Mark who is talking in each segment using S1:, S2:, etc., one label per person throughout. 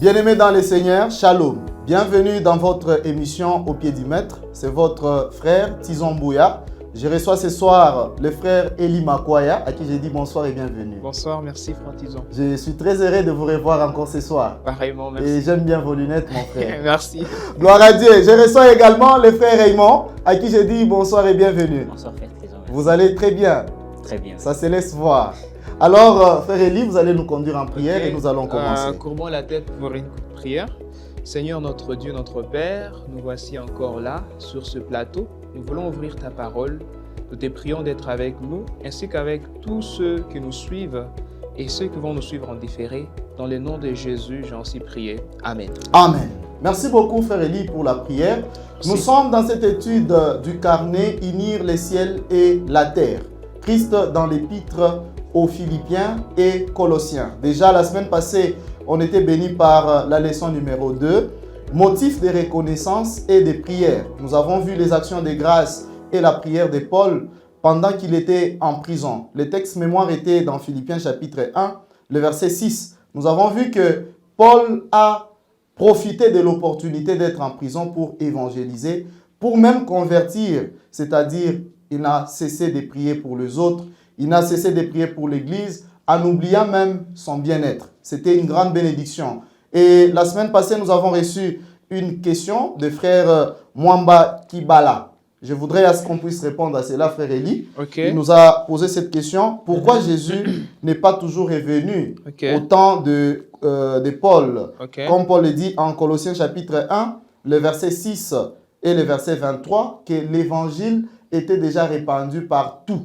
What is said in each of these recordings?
S1: Bien-aimés dans les Seigneurs, Shalom. Bienvenue dans votre émission Au pied du Maître. C'est votre frère Tizon Bouya. Je reçois ce soir le frère Eli Makwaya, à qui j'ai dit bonsoir et bienvenue.
S2: Bonsoir, merci frère Tizon.
S1: Je suis très heureux de vous revoir encore ce soir.
S2: Pareillement, merci.
S1: Et j'aime bien vos lunettes, mon frère.
S2: Merci.
S1: Gloire à Dieu. Je reçois également le frère Raymond, à qui j'ai dit bonsoir et bienvenue.
S3: Bonsoir frère Tizon.
S1: Vous allez très bien.
S3: Très bien.
S1: Ça se laisse voir. Alors, frère Eli, vous allez nous conduire en prière et nous allons commencer.
S2: Courbons la tête pour une prière. Seigneur notre Dieu, notre Père, nous voici encore là, sur ce plateau. Nous voulons ouvrir ta parole. Nous te prions d'être avec nous, ainsi qu'avec tous ceux qui nous suivent et ceux qui vont nous suivre en différé. Dans le nom de Jésus, j'en suis prié. Amen.
S1: Amen. Merci beaucoup, frère Eli, pour la prière. Nous sommes dans cette étude du carnet « Unir les ciels et la terre ». Christ dans l'épître aux Philippiens et Colossiens. Déjà, la semaine passée, on était béni par la leçon numéro 2, motifs de reconnaissance et de prière. Nous avons vu les actions de grâce et la prière de Paul pendant qu'il était en prison. Le texte mémoire était dans Philippiens chapitre 1, le verset 6. Nous avons vu que Paul a profité de l'opportunité d'être en prison pour évangéliser, pour même convertir, c'est-à-dire il n'a cessé de prier pour les autres, il n'a cessé de prier pour l'Église, en oubliant même son bien-être. C'était une grande bénédiction. Et la semaine passée, nous avons reçu une question de frère Mwamba Kibala. Je voudrais à ce qu'on puisse répondre à cela, frère Eli.
S2: Okay.
S1: Il nous a posé cette question. Pourquoi Jésus n'est pas toujours revenu au temps de Paul? Comme Paul le dit en Colossiens chapitre 1, le verset 6 et le verset 23, que l'évangile était déjà répandu partout.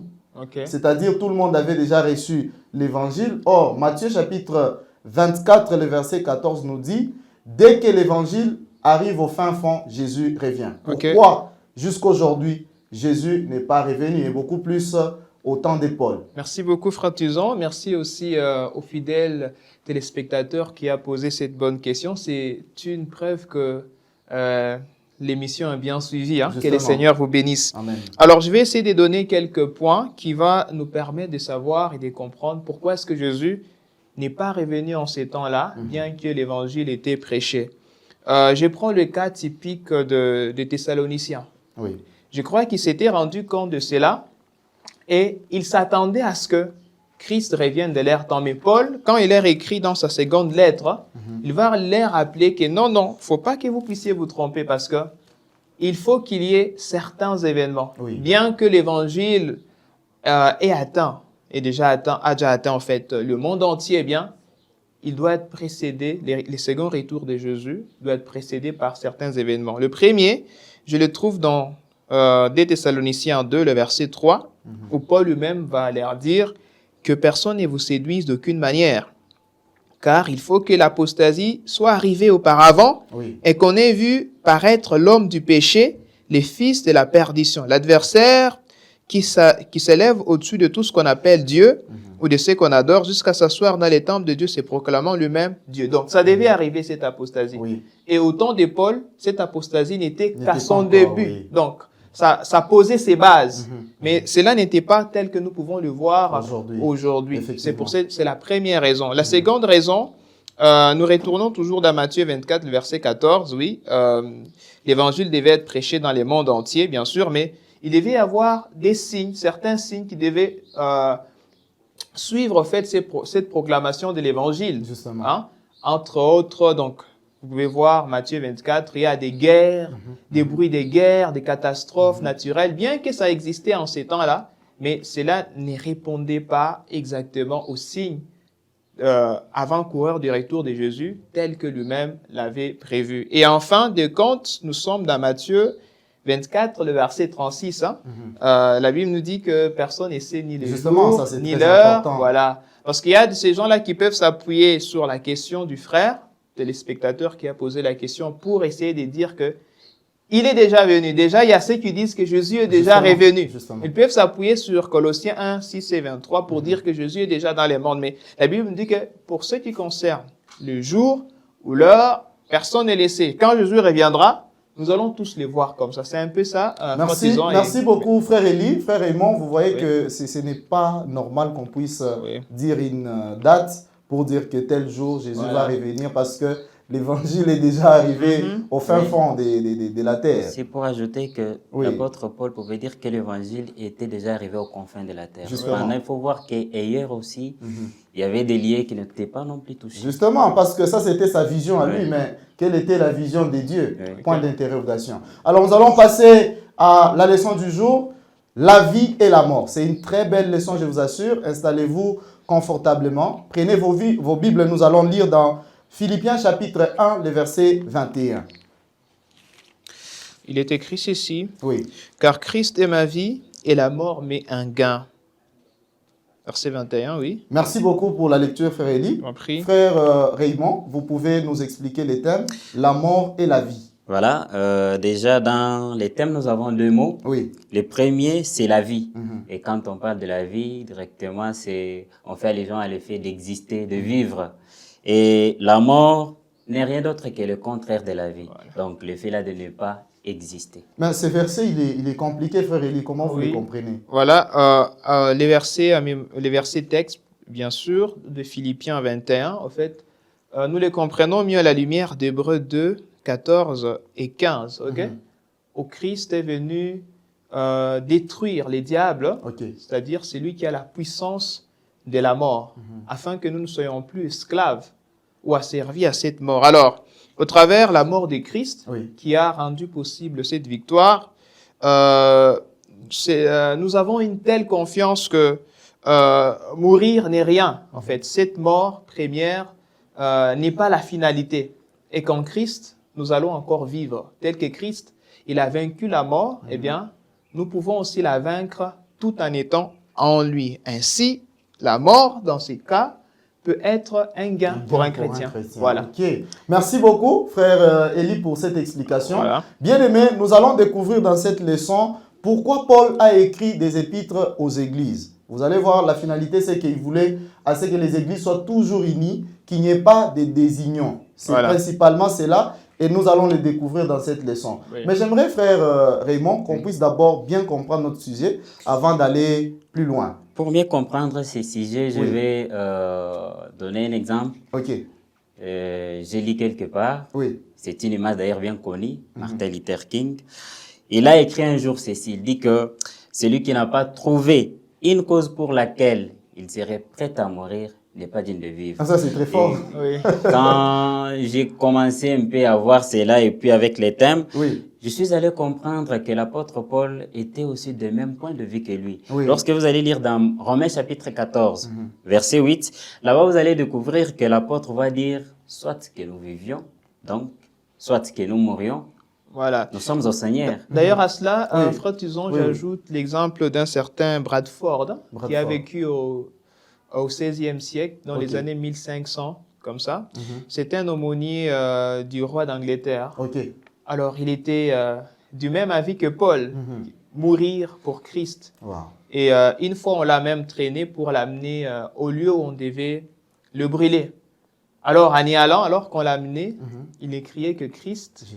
S1: C'est-à-dire tout le monde avait déjà reçu l'évangile. Or, Matthieu chapitre 24, le verset 14 nous dit, dès que l'évangile arrive au fin fond, Jésus revient. Pourquoi jusqu'aujourd'hui, Jésus n'est pas revenu, et beaucoup plus au temps de Paul?
S2: Merci beaucoup, frère Tizon. Merci aussi aux fidèles téléspectateurs qui a posé cette bonne question. C'est une preuve que l'émission est bien suivie. Que le Seigneur vous bénisse.
S1: Amen.
S2: Alors, je vais essayer de donner quelques points qui vont nous permettre de savoir et de comprendre pourquoi est-ce que Jésus n'est pas revenu en ces temps-là, bien que l'évangile était prêché. Je prends le cas typique des Thessaloniciens.
S1: Oui.
S2: Je crois qu'ils s'étaient rendus compte de cela et ils s'attendaient à ce que Christ revienne de leur temps. Mais Paul, quand il leur écrit dans sa seconde lettre, il va leur rappeler que non, il ne faut pas que vous puissiez vous tromper parce que il faut qu'il y ait certains événements.
S1: Oui.
S2: Bien que l'évangile a déjà atteint en fait le monde entier, eh bien, il doit être précédé, les seconds retours de Jésus doit être précédé par certains événements. Le premier, je le trouve dans des Thessaloniciens 2, le verset 3, où Paul lui-même va leur dire que personne ne vous séduise d'aucune manière, car il faut que l'apostasie soit arrivée auparavant et qu'on ait vu paraître l'homme du péché, les fils de la perdition, l'adversaire qui s'élève au-dessus de tout ce qu'on appelle Dieu ou de ce qu'on adore jusqu'à s'asseoir dans les temples de Dieu, se proclamant lui-même Dieu. Donc, ça devait arriver, cette apostasie. Et au temps de Paul, cette apostasie n'était qu'à son début. Donc, ça posait ses bases. Mais cela n'était pas tel que nous pouvons le voir aujourd'hui. C'est la première raison. La seconde raison, nous retournons toujours dans Matthieu 24, le verset 14. L'évangile devait être prêché dans le monde entier, bien sûr, mais il devait y avoir des signes, certains signes qui devaient suivre en fait cette proclamation de l'évangile. Entre autres, donc, vous pouvez voir Matthieu 24, il y a des guerres, des bruits de guerre, des catastrophes naturelles, bien que ça existait en ces temps-là, mais cela ne répondait pas exactement aux signes avant-coureurs du retour de Jésus, tel que lui-même l'avait prévu. Et en fin de compte, nous sommes dans Matthieu 24, le verset 36. La Bible nous dit que personne ne sait ni le jour, ni l'heure. Voilà. Parce qu'il y a de ces gens-là qui peuvent s'appuyer sur la question du frère, téléspectateur qui a posé la question, pour essayer de dire que il est déjà venu. Déjà, il y a ceux qui disent que Jésus est déjà revenu. Ils peuvent s'appuyer sur Colossiens 1, 6 et 23 pour dire que Jésus est déjà dans les mondes. Mais la Bible nous dit que pour ce qui concerne le jour ou l'heure, personne n'est laissé. Quand Jésus reviendra, nous allons tous les voir comme ça. C'est un peu ça.
S1: Merci beaucoup, frère Eli. Frère Raymond, vous voyez que ce n'est pas normal qu'on puisse dire une date pour dire que tel jour Jésus va revenir, parce que l'évangile est déjà arrivé au fin fond de la terre.
S3: C'est pour ajouter que l'apôtre Paul pouvait dire que l'évangile était déjà arrivé aux confins de la terre. Cependant, il faut voir qu'ailleurs aussi, il y avait des lieux qui n'étaient pas non plus touchés.
S1: Justement, parce que ça c'était sa vision à lui, mais quelle était la vision de Dieu? Point d'interrogation. Alors nous allons passer à la leçon du jour, la vie et la mort. C'est une très belle leçon, je vous assure. Installez-vous confortablement. Prenez vos Bibles, nous allons lire dans Philippiens chapitre 1, le verset 21.
S2: Il est écrit ceci,
S1: Oui.
S2: car Christ est ma vie et la mort m'est un gain. Verset 21, oui.
S1: Merci beaucoup pour la lecture, frère Eli.
S2: Je vous en prie.
S1: Frère Raymond, vous pouvez nous expliquer les thèmes, la mort et la vie.
S3: Voilà, déjà dans les thèmes, nous avons deux mots.
S1: Oui.
S3: Le premier, c'est la vie. Et quand on parle de la vie, directement, on fait allusion à l'effet d'exister, de vivre. Et la mort n'est rien d'autre que le contraire de la vie. Voilà. Donc, le fait là de ne pas exister.
S1: Mais ce verset, il est compliqué, frère Eli. Comment vous le comprenez?
S2: Voilà, les versets textes, bien sûr, de Philippiens 21, en fait, nous les comprenons mieux à la lumière d'Hébreux 2, 14 et 15, ok? Où Christ est venu détruire les diables, c'est-à-dire c'est lui qui a la puissance de la mort, afin que nous ne soyons plus esclaves ou asservis à cette mort. Alors, au travers la mort de Christ, qui a rendu possible cette victoire, nous avons une telle confiance que mourir n'est rien. En fait, cette mort première n'est pas la finalité. Et qu'en Christ, nous allons encore vivre. Tel que Christ, il a vaincu la mort, eh bien, nous pouvons aussi la vaincre tout en étant en lui. Ainsi, la mort, dans ces cas, peut être un gain pour un chrétien. Voilà.
S1: Okay. Merci beaucoup, frère Eli, pour cette explication.
S2: Voilà.
S1: Bien-aimés, nous allons découvrir dans cette leçon pourquoi Paul a écrit des épîtres aux églises. Vous allez voir, la finalité, c'est qu'il voulait à ce que les églises soient toujours unies, qu'il n'y ait pas de désunion. C'est principalement cela, et nous allons le découvrir dans cette leçon. Mais j'aimerais, frère Raymond, qu'on puisse d'abord bien comprendre notre sujet avant d'aller plus loin.
S3: Pour mieux comprendre ces sujets, je vais donner un exemple.
S1: Ok.
S3: J'ai lu quelque part.
S1: Oui.
S3: C'est une image d'ailleurs bien connue, Martin Luther King. Il a écrit un jour ceci, il dit que celui qui n'a pas trouvé une cause pour laquelle il serait prêt à mourir n'est pas digne de vivre.
S1: Ah, ça c'est très fort.
S3: Quand j'ai commencé un peu à voir cela et puis avec les thèmes, je suis allé comprendre que l'apôtre Paul était aussi du même point de vue que lui. Lorsque vous allez lire dans Romains chapitre 14, verset 8, là-bas vous allez découvrir que l'apôtre va dire soit que nous vivions, donc soit que nous mourions.
S2: Voilà.
S3: Nous sommes au Seigneur.
S2: D'ailleurs, à cela, frère Tuzon, j'ajoute l'exemple d'un certain Bradford, qui a vécu au XVIe siècle, dans les années 1500, comme ça. C'était un aumônier du roi d'Angleterre. Alors, il était du même avis que Paul, mourir pour Christ. Et une fois, on l'a même traîné pour l'amener au lieu où on devait le brûler. Alors, en y allant, alors qu'on l'a amené, il écriait que Christ...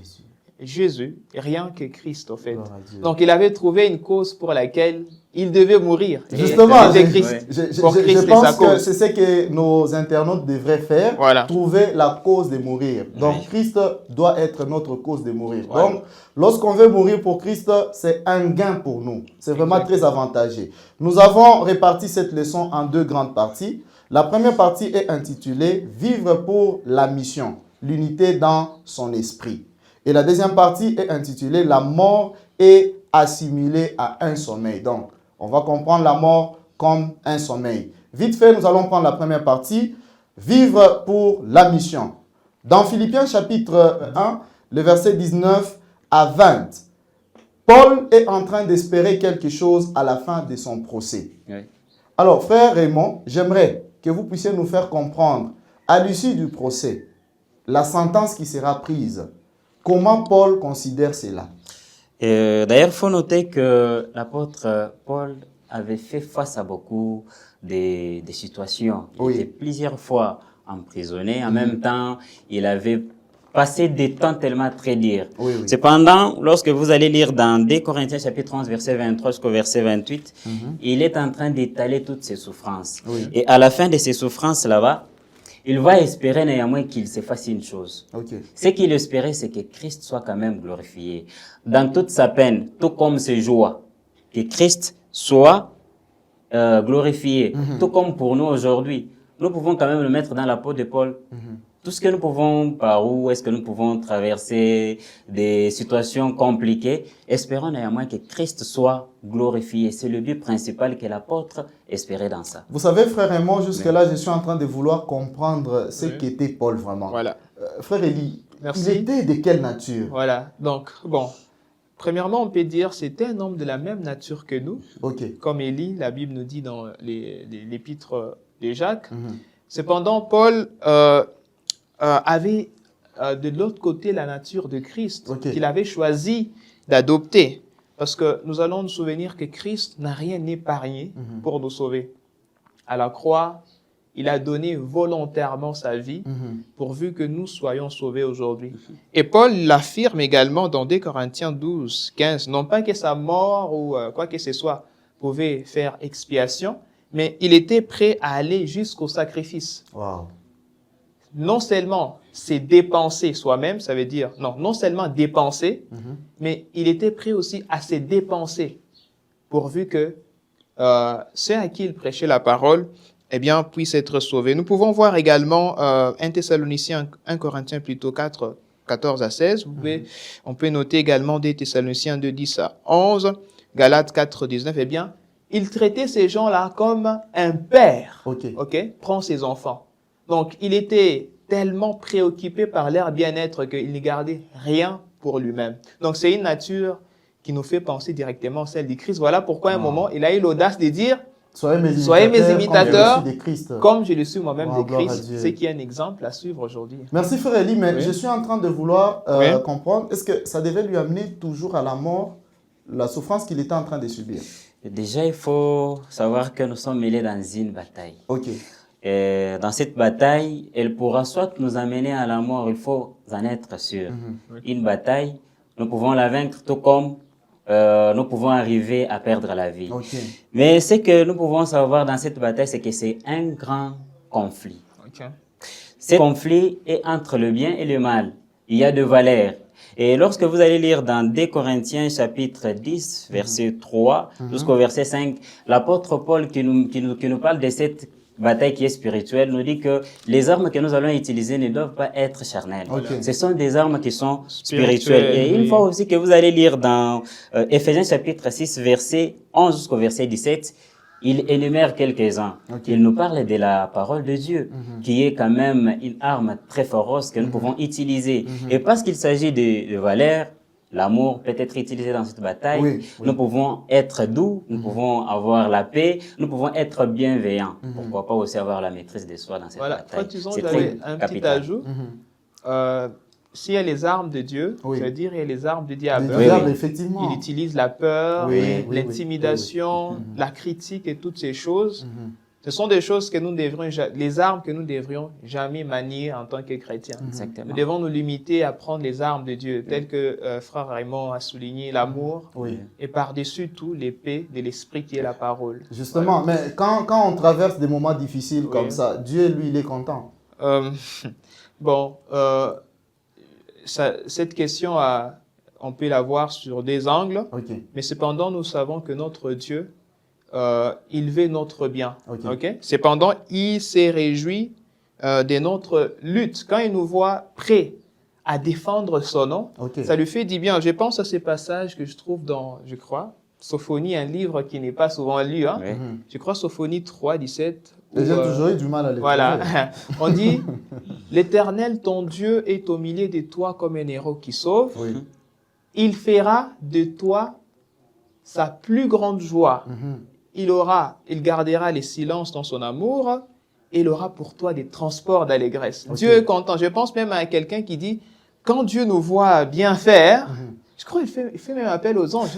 S2: Jésus, rien que Christ, en fait. Donc, il avait trouvé une cause pour laquelle il devait mourir.
S1: Justement, je pense que c'est ce que nos internautes devraient faire, trouver la cause de mourir. Donc, Christ doit être notre cause de mourir. Donc, lorsqu'on veut mourir pour Christ, c'est un gain pour nous. C'est vraiment très avantageux. Nous avons réparti cette leçon en deux grandes parties. La première partie est intitulée « Vivre pour la mission, l'unité dans son esprit ». Et la deuxième partie est intitulée « La mort est assimilée à un sommeil ». Donc, on va comprendre la mort comme un sommeil. Vite fait, nous allons prendre la première partie, « Vivre pour la mission ». Dans Philippiens chapitre 1, le verset 19 à 20, Paul est en train d'espérer quelque chose à la fin de son procès. Alors, frère Raymond, j'aimerais que vous puissiez nous faire comprendre, à l'issue du procès, la sentence qui sera prise. Comment Paul considère cela?
S3: D'ailleurs, il faut noter que l'apôtre Paul avait fait face à beaucoup de situations. Il était plusieurs fois emprisonné. En même temps, il avait passé des temps tellement très durs. Cependant, lorsque vous allez lire dans 2 Corinthiens chapitre 11, verset 23 jusqu'au verset 28, il est en train d'étaler toutes ses souffrances. Et à la fin de ses souffrances là-bas, il va espérer néanmoins qu'il se fasse une chose.
S1: Okay.
S3: Ce qu'il espérait, c'est que Christ soit quand même glorifié. Dans toute sa peine, tout comme ses joies, que Christ soit glorifié. Tout comme pour nous aujourd'hui. Nous pouvons quand même le mettre dans la peau de Paul. Tout ce que nous pouvons, par où est-ce que nous pouvons traverser des situations compliquées, espérons néanmoins que Christ soit glorifié. C'est le but principal que l'apôtre espérait dans ça.
S1: Vous savez, frère Raymond, jusque-là, je suis en train de vouloir comprendre ce qu'était Paul vraiment.
S2: Voilà.
S1: Frère Élie,
S2: Merci.
S1: il était de quelle nature?
S2: Voilà. Donc, bon, premièrement, on peut dire c'était un homme de la même nature que nous.
S1: Ok.
S2: Comme Élie, la Bible nous dit dans l'épître de Jacques. Cependant, Paul avait de l'autre côté la nature de Christ, qu'il avait choisi d'adopter. Parce que nous allons nous souvenir que Christ n'a rien épargné pour nous sauver. À la croix, il a donné volontairement sa vie pourvu que nous soyons sauvés aujourd'hui. Et Paul l'affirme également dans 2 Corinthiens 12, 15. Non pas que sa mort ou quoi que ce soit pouvait faire expiation, mais il était prêt à aller jusqu'au sacrifice.
S1: Wow.
S2: Non seulement s'est dépensé soi-même, ça veut dire, non seulement dépenser, mais il était prêt aussi à se dépenser, pourvu que ceux à qui il prêchait la parole, eh bien, puissent être sauvés. Nous pouvons voir également 1 Thessaloniciens, 1 Corinthiens plutôt 4, 14 à 16. On peut noter également 2 Thessaloniciens 2, 10 à 11, Galates 4, 19. Eh bien, il traitait ces gens-là comme un père, prend ses enfants. Donc, il était tellement préoccupé par leur bien-être qu'il ne gardait rien pour lui-même. Donc, c'est une nature qui nous fait penser directement à celle du Christ. Voilà pourquoi à un moment, il a eu l'audace de dire « Soyez mes imitateurs comme je le suis moi-même de Christ », ce qui est un exemple à suivre aujourd'hui.
S1: Merci frère Élie, mais je suis en train de vouloir comprendre, est-ce que ça devait lui amener toujours à la mort, la souffrance qu'il était en train de subir?
S3: Déjà, il faut savoir que nous sommes mêlés dans une bataille.
S1: Ok.
S3: Et dans cette bataille, elle pourra soit nous amener à la mort, il faut en être sûr. Une bataille, nous pouvons la vaincre tout comme nous pouvons arriver à perdre la vie. Mais ce que nous pouvons savoir dans cette bataille, c'est que c'est un grand conflit. Ce conflit est entre le bien et le mal. Il y a deux valeurs. Et lorsque vous allez lire dans 2 Corinthiens chapitre 10, verset 3 jusqu'au verset 5, l'apôtre Paul qui nous parle de cette bataille qui est spirituelle nous dit que les armes que nous allons utiliser ne doivent pas être charnelles. Ce sont des armes qui sont spirituelles. Et une fois aussi que vous allez lire dans Éphésiens chapitre 6, verset 11 jusqu'au verset 17, il énumère quelques-uns. Il nous parle de la parole de Dieu, qui est quand même une arme très féroce que nous pouvons utiliser. Et parce qu'il s'agit de valeurs, l'amour peut être utilisé dans cette bataille. Nous pouvons être doux, nous pouvons avoir la paix, nous pouvons être bienveillants. Pourquoi pas aussi avoir la maîtrise de soi dans cette bataille.
S2: C'est très un petit ajout. S'il y a les armes de Dieu, ça veut dire il y a les armes du diable.
S1: Effectivement.
S2: Il utilise la peur, l'intimidation, la critique et toutes ces choses. Ce sont des choses que nous devrions, les armes que nous devrions jamais manier en tant que chrétiens. Nous devons nous limiter à prendre les armes de Dieu, telles que frère Raymond a souligné, l'amour, et par-dessus tout, l'épée de l'esprit qui est la parole.
S1: Justement, mais quand on traverse des moments difficiles comme ça, Dieu, lui, il est content.
S2: Cette question, on peut la voir sur des angles, mais cependant, nous savons que notre Dieu, il veut notre bien. Cependant, il s'est réjoui de notre lutte. Quand il nous voit prêts à défendre son nom, ça lui fait du bien. Je pense à ces passages que je trouve dans, je crois, Sophonie, un livre qui n'est pas souvent lu. Je crois Sophonie 3, 17.
S1: J'ai toujours eu du mal à le
S2: Voilà. On dit, l'Éternel, ton Dieu, est au milieu de toi comme un héros qui sauve. Il fera de toi sa plus grande joie. Il gardera les silences dans son amour et il aura pour toi des transports d'allégresse. Dieu est content. Je pense même à quelqu'un qui dit, quand Dieu nous voit bien faire, je crois qu'il fait même appel aux anges.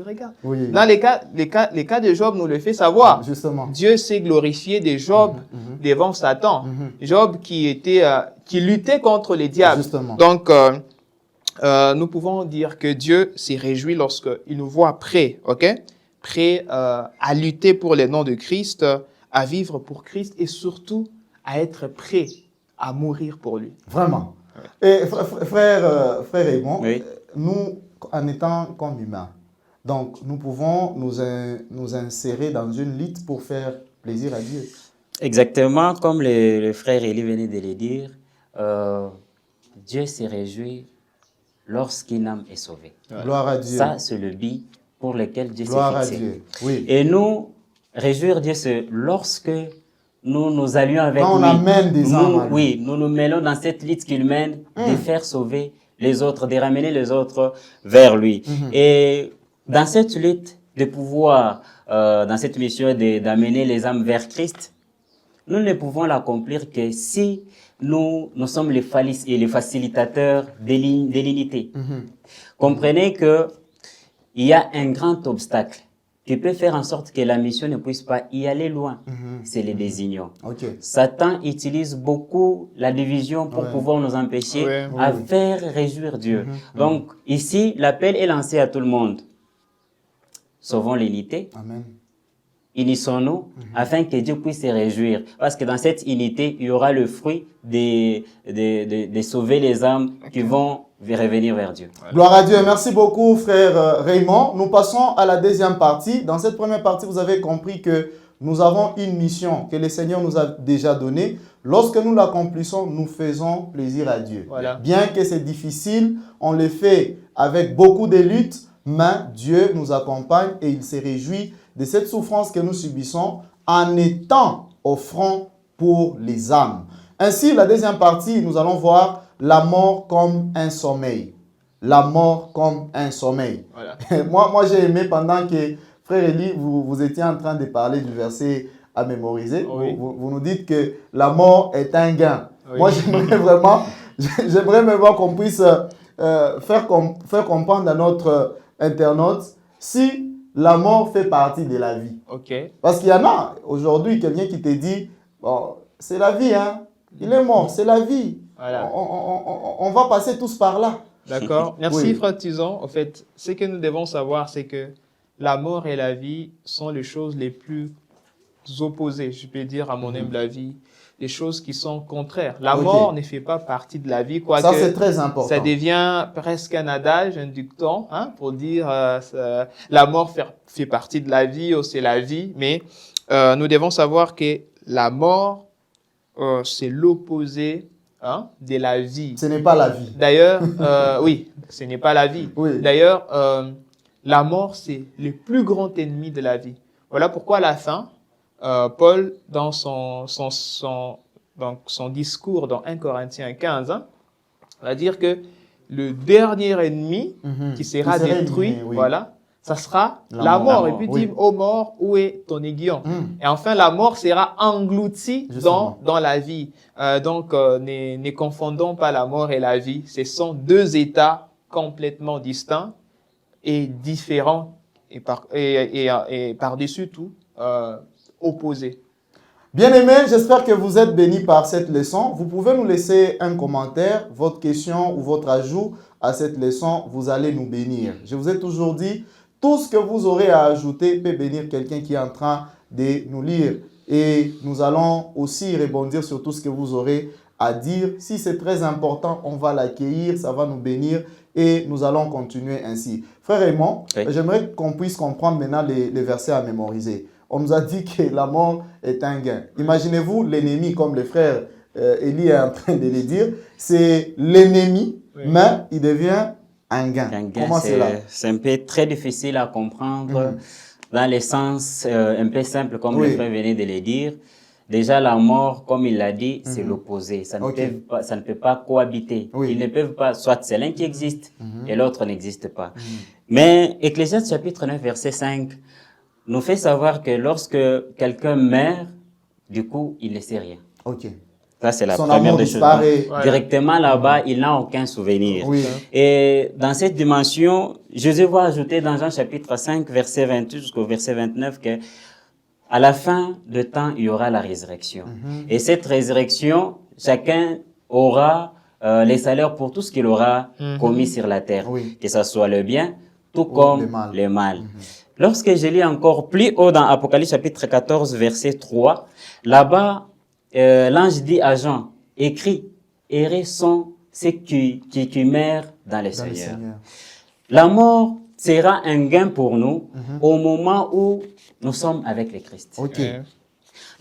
S2: Regarde. Dans les cas de Job nous le fait savoir.
S1: Justement.
S2: Dieu s'est glorifié de Job devant Satan. Job qui luttait contre les diables. Donc, nous pouvons dire que Dieu s'est réjoui lorsqu'il nous voit prêts, prêts à lutter pour le nom de Christ, à vivre pour Christ et surtout à être prêt à mourir pour lui.
S1: Vraiment. Et frère Raymond,
S3: oui.
S1: Nous, en étant comme humains, donc nous pouvons nous insérer dans une lutte pour faire plaisir à Dieu.
S3: Exactement, comme le frère Élie venait de le dire, Dieu s'est réjoui lorsqu'une âme est sauvée.
S1: Gloire à Dieu.
S3: Ça, c'est le but pour lequel Dieu s'est fixé.
S1: Gloire à Dieu. Oui.
S3: Et nous, réjouir Dieu, c'est lorsque nous nous allions avec
S1: quand
S3: lui.
S1: On amène des âmes.
S3: Oui, nous nous mêlons dans cette lutte qu'il mène de faire sauver les autres, de ramener les autres vers lui. Et dans cette lutte de pouvoir, dans cette mission d'amener les âmes vers Christ, nous ne pouvons l'accomplir que si nous sommes les facilitateurs de l'unité. Comprenez que il y a un grand obstacle qui peut faire en sorte que la mission ne puisse pas y aller loin. C'est les désunions. Satan utilise beaucoup la division pour pouvoir nous empêcher à faire réjouir Dieu. Donc ici, l'appel est lancé à tout le monde. Sauvons l'unité.
S1: Amen.
S3: Unissons-nous afin que Dieu puisse se réjouir. Parce que dans cette unité, il y aura le fruit de sauver les âmes qui vont revenir vers Dieu.
S1: Gloire à Dieu. Merci beaucoup, frère Raymond. Nous passons à la deuxième partie. Dans cette première partie, vous avez compris que nous avons une mission que le Seigneur nous a déjà donnée. Lorsque nous l'accomplissons, nous faisons plaisir à Dieu.
S2: Voilà.
S1: Bien que c'est difficile, on le fait avec beaucoup de luttes, mais Dieu nous accompagne et il se réjouit de cette souffrance que nous subissons en étant au front pour les âmes. Ainsi, la deuxième partie, nous allons voir la mort comme un sommeil. La mort comme un sommeil. Voilà. moi j'ai aimé pendant que, frère Élie, vous étiez en train de parler du verset à mémoriser.
S2: Oui.
S1: Vous nous dites que la mort est un gain. Oui. Moi, j'aimerais vraiment qu'on puisse faire comprendre à notre internaute si la mort fait partie de la vie. Parce qu'il y en a aujourd'hui quelqu'un qui te dit, bon, c'est la vie, hein. Il est mort, c'est la vie. Voilà. On va passer tous par là.
S2: D'accord. Merci, frère Tison. En fait, ce que nous devons savoir, c'est que la mort et la vie sont les choses les plus opposées, je peux dire, à mon humble avis. Des choses qui sont contraires. La mort ne fait pas partie de la vie.
S1: Ça, c'est très important.
S2: Ça devient presque un adage, un dicton, hein, pour dire la mort fait partie de la vie ou c'est la vie. Mais nous devons savoir que la mort, c'est l'opposé de la vie.
S1: Ce n'est pas la vie.
S2: D'ailleurs, oui, ce n'est pas la vie.
S1: Oui.
S2: D'ailleurs, la mort, c'est le plus grand ennemi de la vie. Voilà pourquoi à la fin, Paul, dans son discours dans 1 Corinthiens 15, va dire que le dernier ennemi qui sera détruit, voilà, ça sera la mort. Et puis dit, ô mort, où est ton aiguillon? Et enfin, la mort sera engloutie dans la vie. Donc, ne confondons pas la mort et la vie. Ce sont deux états complètement distincts et différents et par-dessus tout, opposés.
S1: Bien-aimés, j'espère que vous êtes bénis par cette leçon. Vous pouvez nous laisser un commentaire, votre question ou votre ajout à cette leçon. Vous allez nous bénir. Je vous ai toujours dit, tout ce que vous aurez à ajouter peut bénir quelqu'un qui est en train de nous lire. Et nous allons aussi rebondir sur tout ce que vous aurez à dire. Si c'est très important, on va l'accueillir, ça va nous bénir et nous allons continuer ainsi. Frère Raymond, j'aimerais qu'on puisse comprendre maintenant les versets à mémoriser. On nous a dit que la mort est un gain. Imaginez-vous l'ennemi, comme le frère Élie est en train de le dire, c'est l'ennemi, mais il devient un gain. Comment c'est là?
S3: C'est un peu très difficile à comprendre dans le sens un peu simple, comme le frère venait de le dire. Déjà, la mort, comme il l'a dit, c'est l'opposé. Ça ne peut pas cohabiter. Ils ne peuvent pas, soit c'est l'un qui existe et l'autre n'existe pas. Mais Ecclésiaste chapitre 9, verset 5, nous fait savoir que lorsque quelqu'un meurt, du coup, il ne sait rien. Ça, c'est la première des choses. Directement là-bas, il n'a aucun souvenir. Et dans cette dimension, Jésus va ajouter dans Jean chapitre 5, verset 28 jusqu'au verset 29 que à la fin de temps, il y aura la résurrection. Et cette résurrection, chacun aura les salaires pour tout ce qu'il aura commis sur la terre. Que ce soit le bien, tout comme le mal. Lorsque je lis encore plus haut dans Apocalypse chapitre 14, verset 3, là-bas, l'ange dit à Jean, écrit, errés sont ceux qui meurent dans le Seigneur. La mort sera un gain pour nous au moment où nous sommes avec le Christ.
S1: Okay.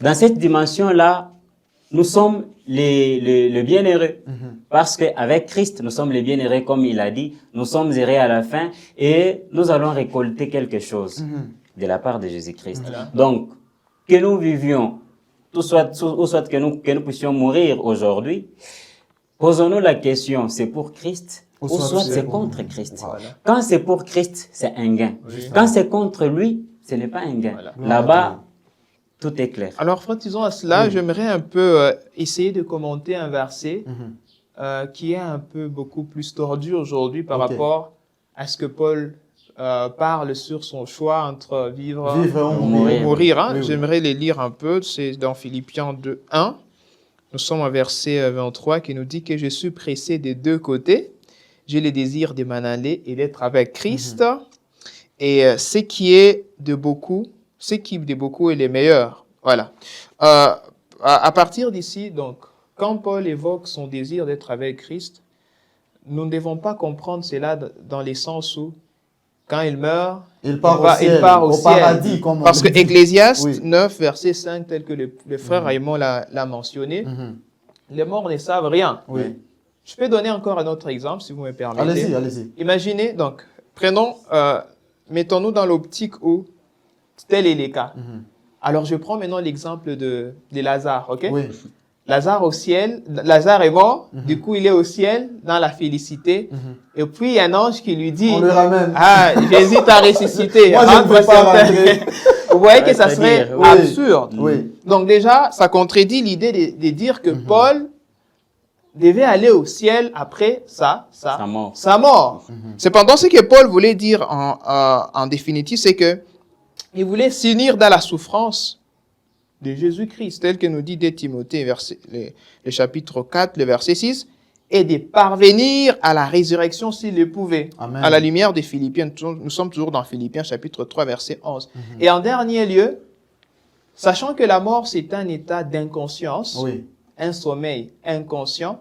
S3: Dans cette dimension-là, nous sommes les bienheureux. Parce qu'avec Christ, nous sommes les bienheureux, comme il a dit. Nous sommes heureux à la fin et nous allons récolter quelque chose de la part de Jésus-Christ. Donc, que nous vivions, ou soit que nous puissions mourir aujourd'hui, posons-nous la question, c'est pour Christ ou soit c'est contre Christ. Voilà. Quand c'est pour Christ, c'est un gain. Quand c'est contre lui, ce n'est pas un gain. Là-bas, tout est clair.
S2: Alors, disons à cela, j'aimerais un peu essayer de commenter un verset qui est un peu beaucoup plus tordu aujourd'hui par rapport à ce que Paul parle sur son choix entre vivre ou mourir. Hein. J'aimerais les lire un peu. C'est dans Philippiens 2:1. Nous sommes au verset 23 qui nous dit que je suis pressé des deux côtés. J'ai le désir de m'en aller et d'être avec Christ. Et ce qui de beaucoup est le meilleur. Voilà. À partir d'ici, donc, quand Paul évoque son désir d'être avec Christ, nous ne devons pas comprendre cela dans les sens où, quand il meurt, il part au ciel.
S1: Paradis, comme
S2: parce que Ecclésiaste 9, verset 5, tel que le frère Raymond l'a mentionné, les morts ne savent rien. Je peux donner encore un autre exemple, si vous me permettez.
S1: Allez-y.
S2: Imaginez, donc, mettons-nous dans l'optique où tel est le cas. Alors, je prends maintenant l'exemple de Lazare, ok? Lazare au ciel, Lazare est mort, du coup il est au ciel dans la félicité. Et puis il y a un ange qui lui dit,
S1: on le ramène.
S2: Ah, Jésus t'a ressuscité.
S1: Moi je ne peux pas rentrer.
S2: Vous voyez que ça serait absurde. Donc déjà, ça contredit l'idée de dire que Paul devait aller au ciel après sa mort. Cependant, ce que Paul voulait dire en définitive, c'est que il voulait s'unir dans la souffrance de Jésus-Christ, tel que nous dit 2 Timothée, le chapitre 4, le verset 6, et de parvenir à la résurrection s'il le pouvait. Amen. À la lumière des Philippiens, nous sommes toujours dans Philippiens, chapitre 3, verset 11. Et en dernier lieu, sachant que la mort, c'est un état d'inconscience, un sommeil inconscient,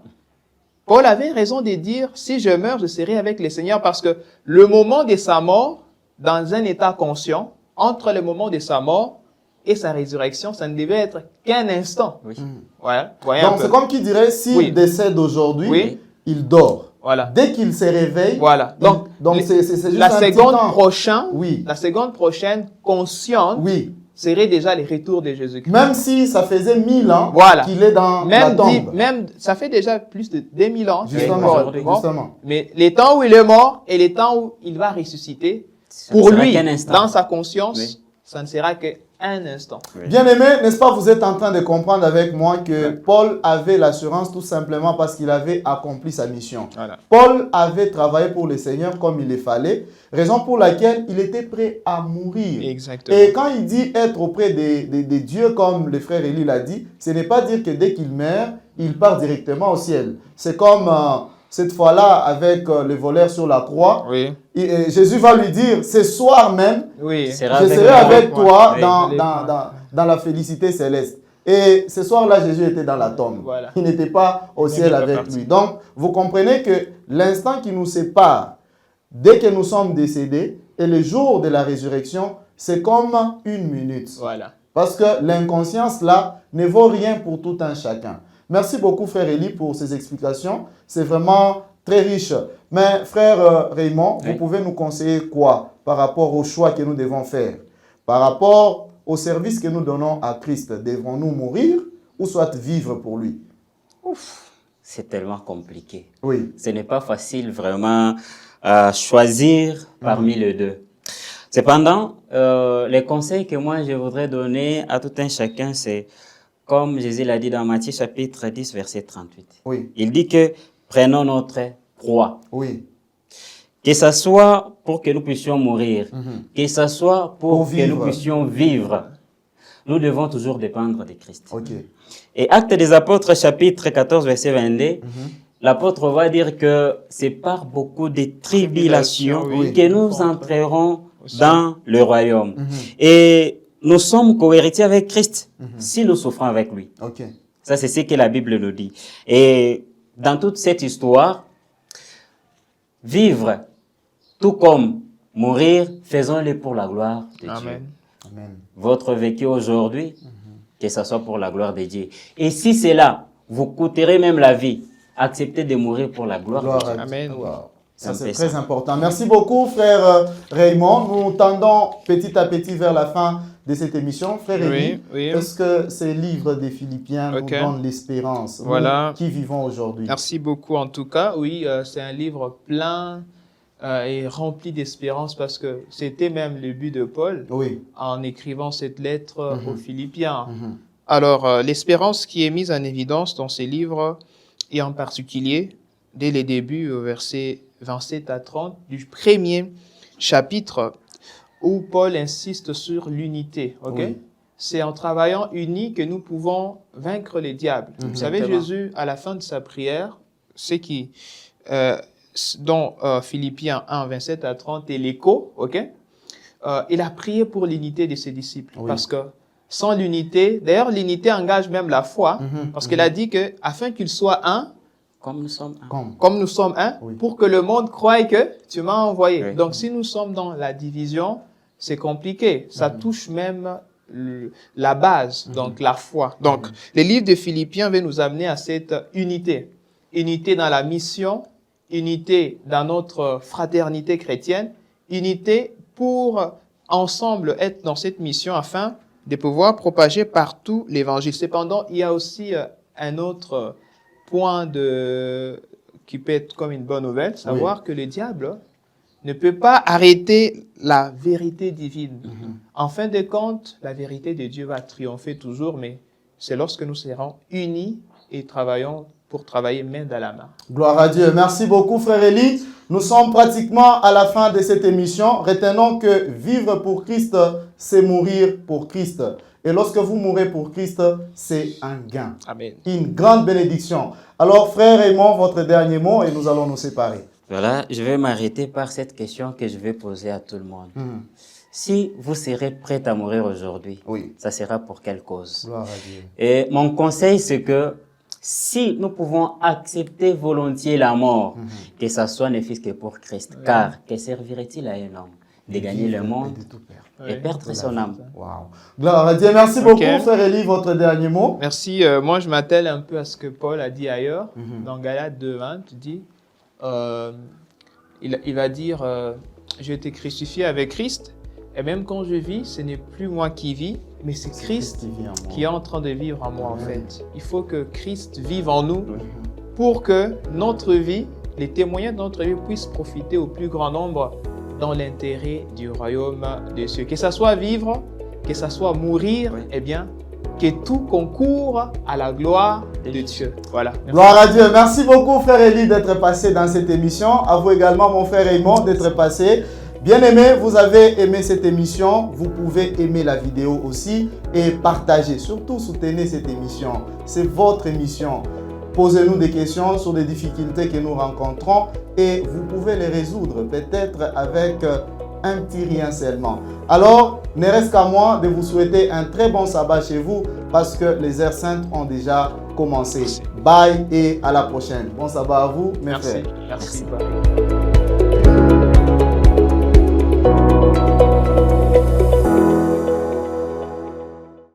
S2: Paul avait raison de dire, si je meurs, je serai avec le Seigneur, parce que le moment de sa mort, dans un état conscient, entre le moment de sa mort et sa résurrection, ça ne devait être qu'un instant.
S1: Donc, c'est comme qui dirait, s'il décède aujourd'hui, il dort. Dès qu'il se réveille, donc c'est juste
S2: la seconde prochaine, consciente, serait déjà le retour de Jésus-Christ.
S1: Même si ça faisait 1000 ans qu'il est dans la tombe.
S2: Ça fait déjà plus de 2000 ans.
S1: Justement.
S2: Mais les temps où il est mort et les temps où il va ressusciter, pour lui, dans sa conscience, ça ne sera qu'un instant.
S1: Bien-aimé, n'est-ce pas, vous êtes en train de comprendre avec moi que Paul avait l'assurance tout simplement parce qu'il avait accompli sa mission. Paul avait travaillé pour le Seigneur comme il le fallait, raison pour laquelle il était prêt à mourir.
S2: Exactement.
S1: Et quand il dit être auprès des dieux, comme le frère Élie l'a dit, ce n'est pas dire que dès qu'il meurt, il part directement au ciel. C'est comme cette fois-là avec le voleur sur la croix. Et Jésus va lui dire, ce soir même, je serai avec toi dans la félicité céleste. Et ce soir-là, Jésus était dans la tombe. Il n'était pas au ciel avec lui. Donc, vous comprenez que l'instant qui nous sépare, dès que nous sommes décédés, et le jour de la résurrection, c'est comme une minute. Parce que l'inconscience, là, ne vaut rien pour tout un chacun. Merci beaucoup, frère Élie, pour ces explications. C'est vraiment très riche. Mais frère Raymond, vous pouvez nous conseiller quoi par rapport au choix que nous devons faire? Par rapport au service que nous donnons à Christ, devons-nous mourir ou soit vivre pour lui?
S3: C'est tellement compliqué. Ce n'est pas facile vraiment à choisir parmi les deux. Cependant, les conseils que moi je voudrais donner à tout un chacun, c'est comme Jésus l'a dit dans Matthieu chapitre 10, verset 38. Il dit que prenons notre croix. Que ce soit pour que nous puissions mourir, que ce soit pour que nous puissions vivre, nous devons toujours dépendre de Christ. Et Actes des Apôtres chapitre 14, verset 22, l'apôtre va dire que c'est par beaucoup de tribulations que nous entrerons dans le royaume. Et nous sommes co-héritiers avec Christ si nous souffrons avec lui. Ça, c'est ce que la Bible nous dit. Et dans toute cette histoire, vivre tout comme mourir, faisons-le pour la gloire de Dieu.
S1: Amen.
S3: Votre vécu aujourd'hui, que ce soit pour la gloire de Dieu. Et si cela vous coûterait même la vie, acceptez de mourir pour la gloire de Dieu.
S2: Amen.
S1: Wow. Ça, c'est très important. Merci beaucoup, frère Raymond. Nous tendons petit à petit vers la fin de cette émission. Frère Élie, est-ce que ces livres des Philippiens nous donnent l'espérance, nous qui vivons aujourd'hui?
S2: Merci beaucoup. En tout cas, oui, c'est un livre plein et rempli d'espérance parce que c'était même le but de Paul en écrivant cette lettre aux Philippiens. Alors, l'espérance qui est mise en évidence dans ces livres, et en particulier, dès les débuts, au verset 27 à 30 du premier chapitre, où Paul insiste sur l'unité. C'est en travaillant unis que nous pouvons vaincre les diables. Vous savez, Jésus, à la fin de sa prière, c'est qui, dont Philippiens 1, 27 à 30 est l'écho, il a prié pour l'unité de ses disciples. Parce que sans l'unité, d'ailleurs, l'unité engage même la foi, parce qu'il a dit que afin qu'ils soient un,
S3: comme nous sommes un,
S2: comme nous sommes un, pour que le monde croie que tu m'as envoyé. Donc, si nous sommes dans la division, c'est compliqué. Ça touche même la base, donc la foi. Donc, les livres de Philippiens vont nous amener à cette unité. Unité dans la mission, unité dans notre fraternité chrétienne, unité pour ensemble être dans cette mission afin de pouvoir propager partout l'évangile. Cependant, il y a aussi un autre point qui peut être comme une bonne nouvelle, savoir que le diable ne peut pas arrêter la vérité divine. En fin de compte, la vérité de Dieu va triompher toujours, mais c'est lorsque nous serons unis et travaillons pour travailler main dans la main.
S1: Gloire à Dieu. Merci beaucoup, frère Élie. Nous sommes pratiquement à la fin de cette émission. Retenons que vivre pour Christ, c'est mourir pour Christ. Et lorsque vous mourrez pour Christ, c'est un gain.
S2: Amen.
S1: Une grande bénédiction. Alors, frère Raymond, votre dernier mot et nous allons nous séparer.
S3: Voilà, je vais m'arrêter par cette question que je vais poser à tout le monde. Si vous serez prêt à mourir aujourd'hui, ça sera pour quelle cause?
S1: Gloire à Dieu.
S3: Et mon conseil, c'est que si nous pouvons accepter volontiers la mort, que ça soit ne fût-ce que pour Christ, car que servirait-il à un homme de gagner le monde et perdre son âme?
S1: Wow. Gloire à Dieu. Merci beaucoup, frère Élie, votre dernier mot.
S2: Merci. Moi, je m'attelle un peu à ce que Paul a dit ailleurs. Dans Galates 2:20, il dit, il va dire, j'ai été crucifié avec Christ, et même quand je vis, ce n'est plus moi qui vis, mais c'est Christ qui est en train de vivre en moi, en fait. Il faut que Christ vive en nous pour que notre vie, les témoignages de notre vie puissent profiter au plus grand nombre dans l'intérêt du royaume des cieux. Que ça soit vivre, que ça soit mourir, eh bien, que tout concourt à la gloire de Dieu. Voilà. Merci.
S1: Gloire à Dieu. Merci beaucoup, frère Élie, d'être passé dans cette émission. À vous également, mon frère Raymond, d'être passé. Bien aimé, vous avez aimé cette émission. Vous pouvez aimer la vidéo aussi et partager. Surtout, soutenez cette émission. C'est votre émission. Posez-nous des questions sur les difficultés que nous rencontrons et vous pouvez les résoudre, peut-être avec un petit rien seulement. Alors, ne reste qu'à moi de vous souhaiter un très bon sabbat chez vous parce que les heures saintes ont déjà commencé. Bye et à la prochaine. Bon sabbat à vous, mes frères.
S2: Merci. Bye.